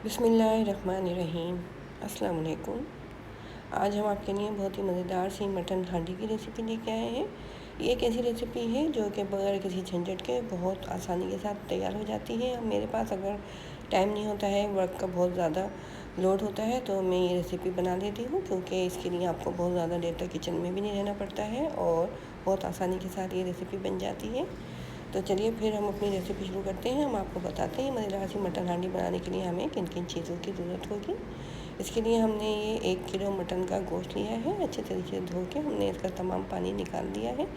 बिस्मिल्लाहिर्रहमानिर्रहीम। अस्सलाम वालेकुम। आज हम आपके लिए बहुत ही मज़ेदार सी मटन हांडी की रेसिपी लेके आए हैं। ये एक ऐसी रेसिपी है जो कि बगैर किसी झंझट के बहुत आसानी के साथ तैयार हो जाती है। अब मेरे पास अगर टाइम नहीं होता है, वर्क का बहुत ज़्यादा लोड होता है, तो मैं ये रेसिपी बना लेती हूँ, क्योंकि इसके लिए आपको बहुत ज़्यादा देर तक किचन में भी नहीं रहना पड़ता है और बहुत आसानी के साथ ये रेसिपी बन जाती है। तो चलिए फिर हम अपनी रेसिपी शुरू करते हैं। हम आपको बताते हैं मज़ेदार सी मटन हांडी बनाने के लिए हमें किन किन चीज़ों की ज़रूरत होगी। इसके लिए हमने ये 1 किलो मटन का गोश्त लिया है। अच्छे तरीके से धो के हमने इसका तमाम पानी निकाल दिया है।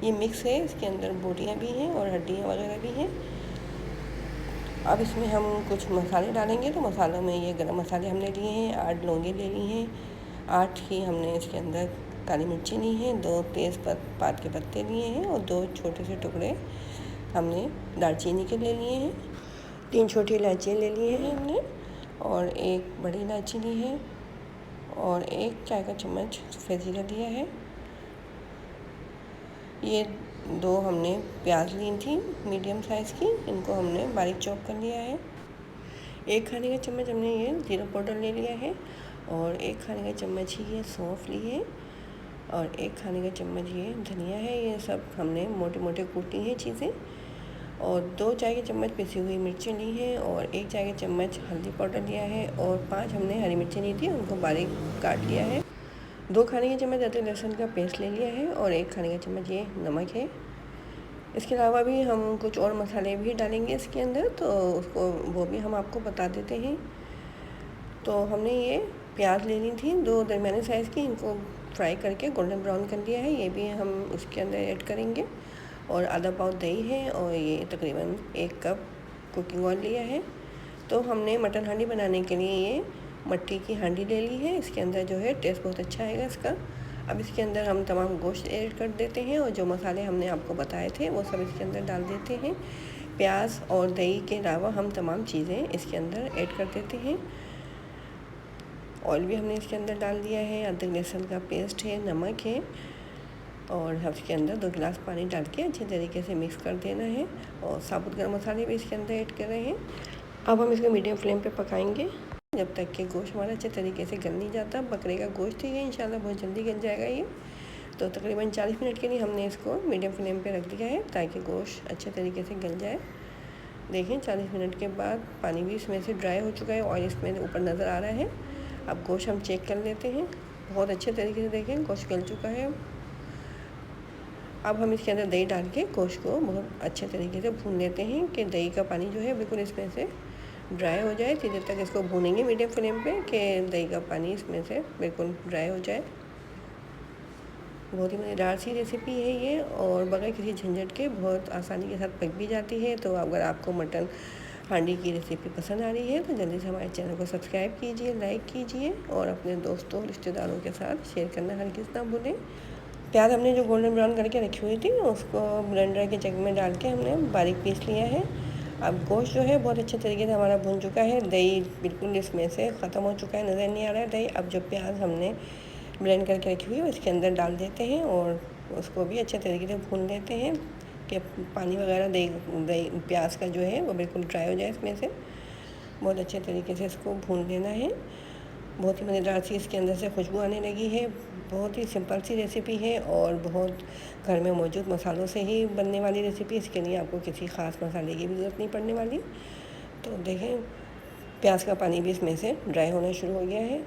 ये मिक्स है, इसके अंदर बोटियाँ भी हैं और हड्डियाँ वगैरह भी हैं। अब इसमें हम कुछ मसाले डालेंगे। तो मसालों में ये गरम मसाले हमने लिए हैं, 8 लौंगे ले ली हैं, 8 ही हमने इसके अंदर काली मिर्ची ली हैं, 2 तेज़पात के पत्ते लिए हैं और 2 छोटे से टुकड़े हमने दालचीनी के ले लिए हैं, 3 छोटी इलायचियाँ ले लिए हैं हमने और 1 बड़ी इलायची ली है और 1 चाय का चम्मच सफ़ेद ज़ीरा लिया है। ये 2 हमने प्याज ली थी मीडियम साइज़ की, इनको हमने बारीक चॉप कर लिया है। 1 खाने का चम्मच हमने ये ज़ीरा पाउडर ले लिया है और 1 खाने का चम्मच ही ये सौंफ ली है और 1 खाने का चम्मच ये धनिया है। ये सब हमने मोटे मोटे कूटी हैं चीज़ें और 2 चाय के चम्मच पिसी हुई मिर्चें ली हैं और 1 चाय के चम्मच हल्दी पाउडर लिया है और 5 हमने हरी मिर्चें ली थी, उनको बारीक काट लिया है। 2 खाने के चम्मच अदरक लहसुन का पेस्ट ले लिया है और 1 खाने का चम्मच ये नमक है। इसके अलावा भी हम कुछ और मसाले भी डालेंगे इसके अंदर, तो उसको वो भी हम आपको बता देते हैं। तो हमने ये प्याज ले ली थी 2 दरमियाने साइज़ की, इनको फ्राई करके गोल्डन ब्राउन कर लिया है, ये भी हम उसके अंदर ऐड करेंगे। और आधा पाव दही है और ये तकरीबन 1 कप कुकिंग ऑयल लिया है। तो हमने मटन हांडी बनाने के लिए ये मट्टी की हांडी ले ली है। इसके अंदर जो है टेस्ट बहुत अच्छा आएगा इसका। अब इसके अंदर हम तमाम गोश्त ऐड कर देते हैं और जो मसाले हमने आपको बताए थे वो सब इसके अंदर डाल देते हैं। प्याज और दही के अलावा हम तमाम चीज़ें इसके अंदर ऐड कर देते हैं। ऑयल भी हमने इसके अंदर डाल दिया है, अदरक लहसुन का पेस्ट है, नमक है और हम इसके अंदर 2 गिलास पानी डाल के अच्छे तरीके से मिक्स कर देना है और साबुत गर्म मसाले भी इसके अंदर ऐड कर रहे हैं। अब हम इसको मीडियम फ्लेम पे पकाएंगे जब तक कि गोश्त हमारा अच्छे तरीके से गल नहीं जाता। बकरे का गोश्त ही है, इंशाल्लाह बहुत जल्दी गल जाएगा ये। तो तकरीबन 40 मिनट के लिए हमने इसको मीडियम फ्लेम पे रख दिया है ताकि गोश्त अच्छे तरीके से गल जाए। देखें 40 मिनट के बाद पानी भी इसमें से ड्राई हो चुका है, ऑयल इसमें ऊपर नज़र आ रहा है। अब गोश्त हम चेक कर लेते हैं, बहुत अच्छे तरीके से देखें गोश्त गल चुका है। अब हम इसके अंदर दही डाल के गोश्त को बहुत अच्छे तरीके से भून लेते हैं कि दही का पानी जो है बिल्कुल इसमें से ड्राई हो जाए। इतनी देर तक इसको भूनेंगे मीडियम फ्लेम पे कि दही का पानी इसमें से बिल्कुल ड्राई हो जाए। बहुत ही मज़ेदार सी रेसिपी है ये और बगैर किसी झंझट के बहुत आसानी के साथ पक भी जाती है। तो अगर आपको मटन हांडी की रेसिपी पसंद आ रही है तो जल्दी से हमारे चैनल को सब्सक्राइब कीजिए, लाइक कीजिए और अपने दोस्तों रिश्तेदारों के साथ शेयर करना हरगिज़ ना भूलें। प्याज हमने जो गोल्डन ब्राउन करके रखी हुई थी उसको ब्लेंडर के जग में डाल के हमने बारीक पीस लिया है। अब गोश्त जो है बहुत अच्छे तरीके से हमारा भुन चुका है, दही बिल्कुल इसमें से ख़त्म हो चुका है, नज़र नहीं आ रहा है दही। अब जो प्याज हमने ब्लेंड करके रखी हुई है इसके अंदर डाल देते हैं और उसको भी अच्छे तरीके से भून लेते हैं कि पानी वगैरह दही प्याज का जो है वो बिल्कुल ड्राई हो जाए इसमें से। बहुत अच्छे तरीके से इसको भून लेना है। बहुत ही मज़ेदार सी इसके अंदर से खुशबू आने लगी है। बहुत ही सिंपल सी रेसिपी है और बहुत घर में मौजूद मसालों से ही बनने वाली रेसिपी। इसके लिए आपको किसी ख़ास मसाले की भी ज़रूरत नहीं पड़ने वाली। तो देखें प्याज का पानी भी इसमें से ड्राई होना शुरू हो गया है।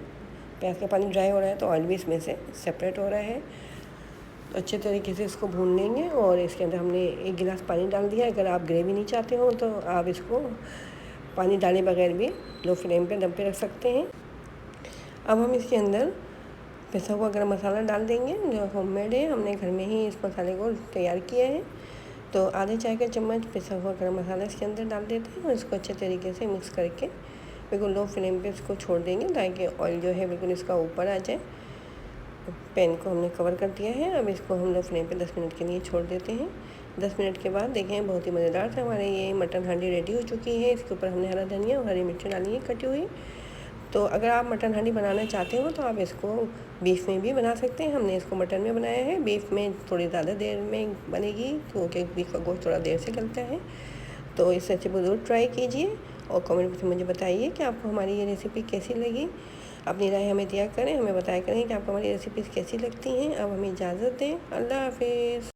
प्याज का पानी ड्राई हो रहा है तो ऑयल भी इसमें से सेपरेट हो रहा है। तो अच्छे तरीके से इसको भून लेंगे और इसके अंदर हमने 1 गिलास पानी डाल दिया। अगर आप ग्रेवी नहीं चाहते हो तो आप इसको पानी डाले बगैर भी लो फ्लेम पे दम पे रख सकते हैं। अब हम इसके अंदर पिसा हुआ गरम मसाला डाल देंगे जो होममेड है, हमने घर में ही इस मसाले को तैयार किया है। तो आधे चाय का चम्मच पिसा हुआ गरम मसाला इसके अंदर डाल देते हैं और इसको अच्छे तरीके से मिक्स करके बिल्कुल लो फ्लेम पे इसको छोड़ देंगे ताकि ऑयल जो है बिल्कुल इसका ऊपर आ जाए। पैन को हमने कवर कर दिया है। अब इसको हम लो फ्लेम पे 10 मिनट के लिए छोड़ देते हैं। 10 मिनट के बाद देखें बहुत ही मज़ेदार से हमारे ये मटन हांडी रेडी हो चुकी है। इसके ऊपर हमने हरा धनिया और हरी मिर्ची डाली है कटी हुई। तो अगर आप मटन हांडी बनाना चाहते हो तो आप इसको बीफ में भी बना सकते हैं। हमने इसको मटन में बनाया है, बीफ में थोड़ी ज़्यादा देर में बनेगी क्योंकि बीफ का गोश्त थोड़ा देर से गलता है। तो इससे अच्छे ज़रूर ट्राई कीजिए और कमेंट बॉक्स में मुझे बताइए कि आपको हमारी ये रेसिपी कैसी लगी। अपनी राय हमें दिया करें, हमें बताया करें कि आपको हमारी रेसिपीज़ कैसी लगती हैं। अब हमें इजाज़त दें। अल्लाह हाफिज़।